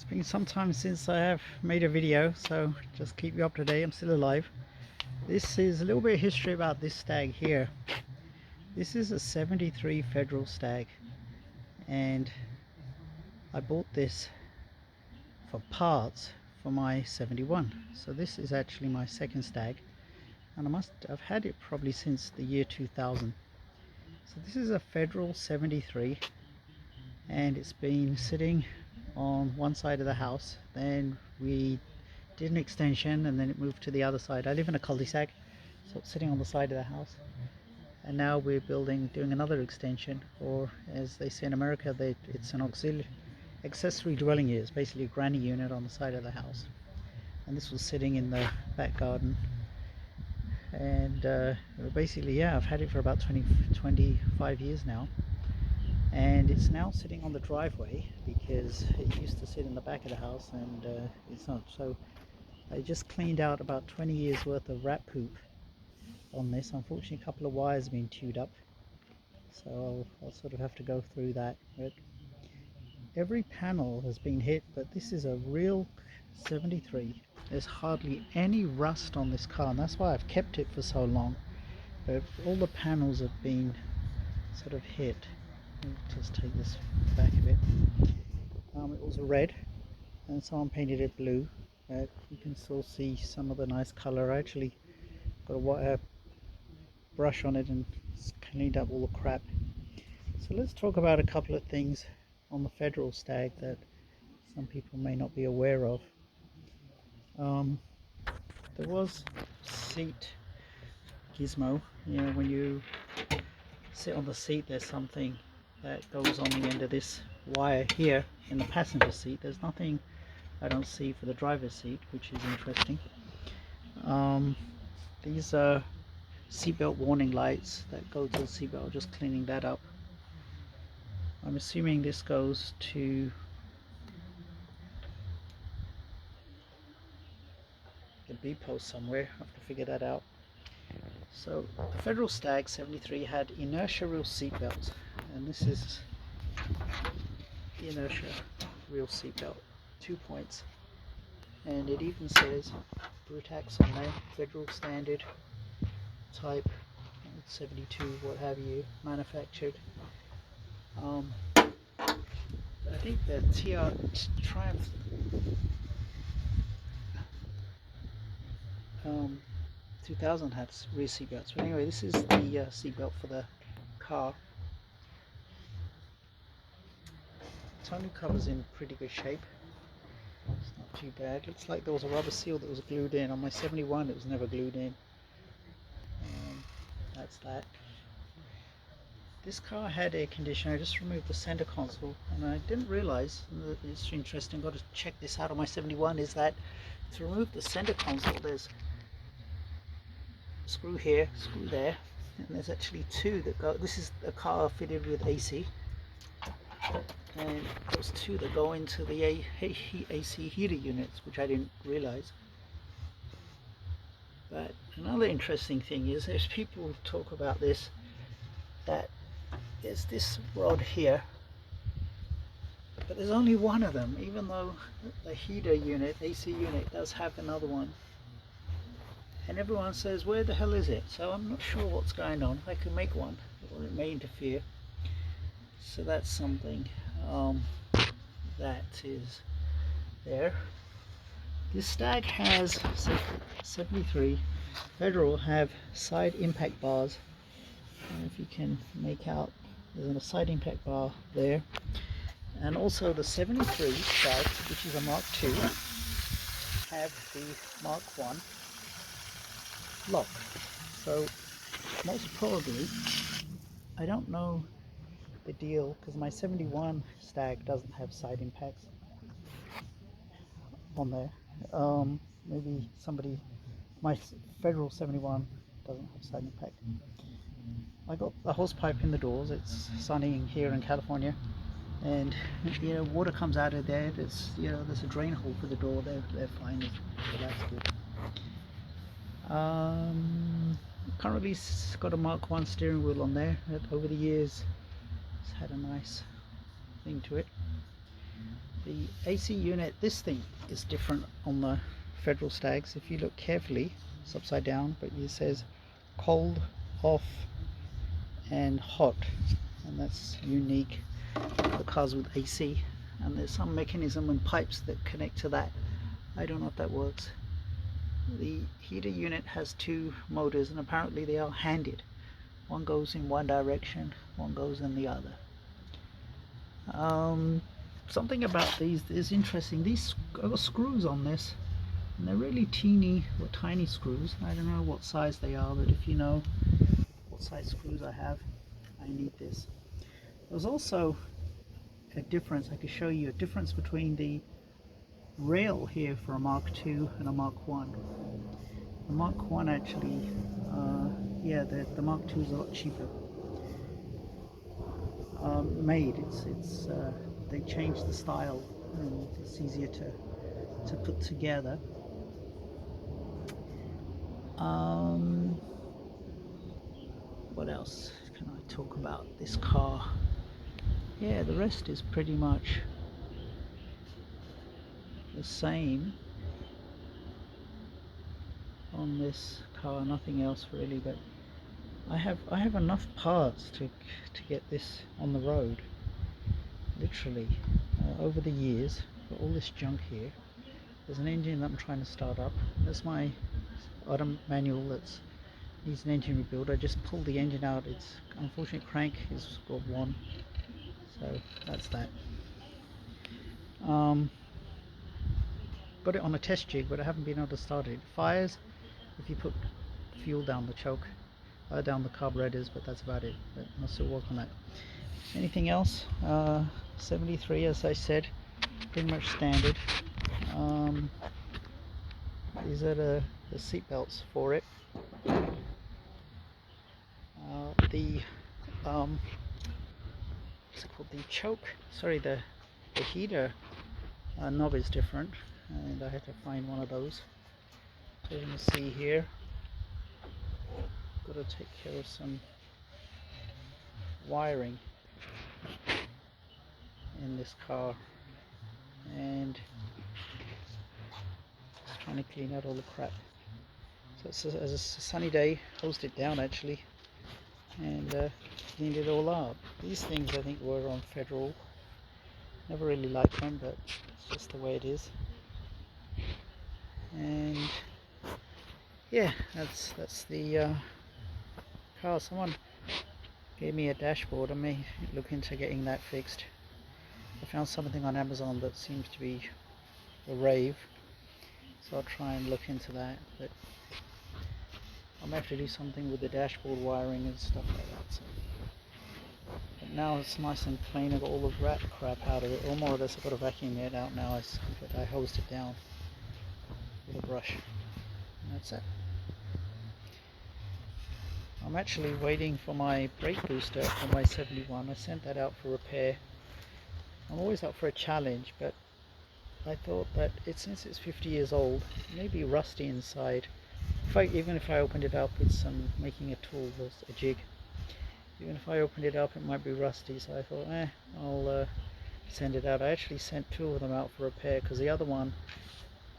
It's been some time since I have made a video, so just keep you up to date. I'm still alive. This is a little bit of history about this stag here. This is a 73 Federal Stag, and I bought this for parts for my 71. So this is actually my second stag, and I've had it probably since the year 2000. So this is a Federal 73, and it's been sitting on one side of the house. Then we did an extension and then it moved to the other side. I live in a cul-de-sac, so it's sitting on the side of the house, and now we're doing another extension, or as they say in America, it's an accessory dwelling unit. It's basically a granny unit on the side of the house, and this was sitting in the back garden. And basically, yeah, I've had it for about 25 years now, and it's now sitting on the driveway because it used to sit in the back of the house, and it's not. So I just cleaned out about 20 years worth of rat poop on this. Unfortunately, a couple of wires have been chewed up, so I'll sort of have to go through that. But every panel has been hit, but this is a real 73. There's hardly any rust on this car, and that's why I've kept it for so long. But all the panels have been sort of hit. I'll just take this back a bit. It was red, and someone painted it blue. You can still see some of the nice color. I actually got a wire brush on it and cleaned up all the crap. So let's talk about a couple of things on the Federal Stag that some people may not be aware of. There was seat gizmo. You know, when you sit on the seat, there's something that goes on the end of this wire here in the passenger seat. There's nothing I don't see for the driver's seat, which is interesting. These are seatbelt warning lights that go to the seatbelt. Just cleaning that up. I'm assuming this goes to the B post somewhere. I have to figure that out. So the Federal Stag 73 had inertia real seatbelts, and this is the inertia real seatbelt, 2 points, and it even says Brutax on there, Federal Standard type 72, what have you, manufactured. I think the Triumph 2000 had rear seatbelts, but anyway, this is the seatbelt for the car. Tonneau cover's in pretty good shape. It's not too bad. Looks like there was a rubber seal that was glued in. On my 71 it was never glued in. That's that. This car had air conditioning. I just removed the center console, and I didn't realize, it's interesting, got to check this out on my 71, is that to remove the center console there's screw here, screw there, and there's actually two that go. This is a car fitted with AC, and those two that go into the AC heater units, which I didn't realize. But another interesting thing is, there's people who talk about this, that there's this rod here, but there's only one of them, even though the heater unit, AC unit, does have another one. And everyone says, where the hell is it? So I'm not sure what's going on. I can make one, or it may interfere. So that's something that is there. This Stag has 73 Federal have side impact bars. I don't know if you can make out, there's a side impact bar there. And also the 73 Stag, which is a Mark II, have the Mark I lock. So most probably, I don't know the deal, because my 71 Stag doesn't have side impacts on there. Maybe my Federal 71 doesn't have side impact. I got a hose pipe in the doors. It's sunny here in California, and water comes out of there. There's there's a drain hole for the door. They're fine, so that's good. Currently it's got a Mark I steering wheel on there. Over the years it's had a nice thing to it. The AC unit, this thing is different on the Federal Stags. If you look carefully, it's upside down, but it says cold, off and hot, and that's unique for the cars with AC. And there's some mechanism and pipes that connect to that. I don't know if that works. The heater unit has two motors, and apparently they are handed. One goes in one direction, one goes in the other. Something about these is interesting. These got screws on this, and they're really teeny or tiny screws. I don't know what size they are, but if you know what size screws I have, I need this. There's also a difference. I could show you a difference between the rail here for a Mark II and a Mark 1. The Mark 1 actually, yeah, the Mark II is a lot cheaper made. They changed the style, and it's easier to put together. What else can I talk about this car? Yeah, the rest is pretty much the same on this car, nothing else really, but I have enough parts to get this on the road, literally. Over the years, got all this junk here. There's an engine that I'm trying to start up. That's my auto manual that needs an engine rebuild. I just pulled the engine out. Its unfortunate crank has got one, so that's that. Got it on a test jig, but I haven't been able to start it. It fires if you put fuel down the choke, down the carburetors, but that's about it. But I'll still work on that. Anything else? 73, as I said, pretty much standard. These are the seat belts for it. The what's it called? The choke. Sorry, the heater knob is different, and I had to find one of those. So you can see here, got to take care of some wiring in this car, and just trying to clean out all the crap. So it's a sunny day, hosed it down actually, and cleaned it all up. These things I think were on Federal. Never really liked them, but it's just the way it is. And yeah, that's the car. Someone gave me a dashboard. I may look into getting that fixed. I found something on Amazon that seems to be a rave, so I'll try and look into that. But I may have to do something with the dashboard wiring and stuff like that. So. But now it's nice and clean. I got all the rat crap out of it, or more or less. I've got to vacuum it out now. I hosed it down with a brush, and that's it. I'm actually waiting for my brake booster for my 71. I sent that out for repair. I'm always up for a challenge, but I thought that since it's 50 years old, it may be rusty inside. Even if I opened it up with some making a tool, a jig, even if I opened it up, it might be rusty. So I thought, I'll send it out. I actually sent two of them out for repair because the other one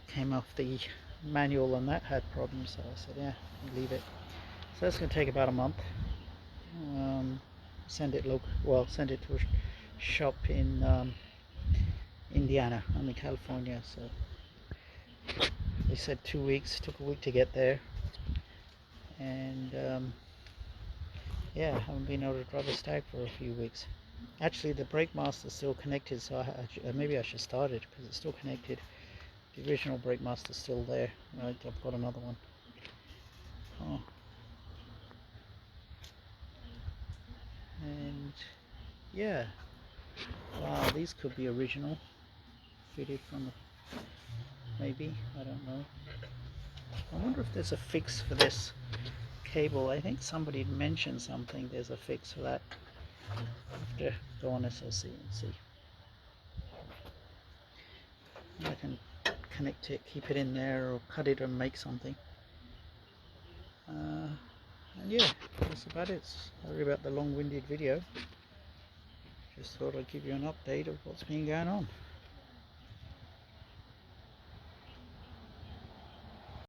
came off the manual and that had problems. So I said, leave it. So that's going to take about a month. Send it to a shop in Indiana. I'm in California, so they said 2 weeks. Took a week to get there, and yeah, I haven't been able to drive a Stag for a few weeks. Actually, the brake master's still connected, so maybe I should start it because it's still connected. The original brake master's still there. Right, I've got another one. Oh. And yeah, wow, these could be original, fitted from maybe, I don't know. I wonder if there's a fix for this cable. I think somebody mentioned something, there's a fix for that. I have to go on SLC and see. I can connect it, keep it in there, or cut it and make something. And yeah, that's about it. Sorry about the long-winded video. Just thought I'd give you an update of what's been going on.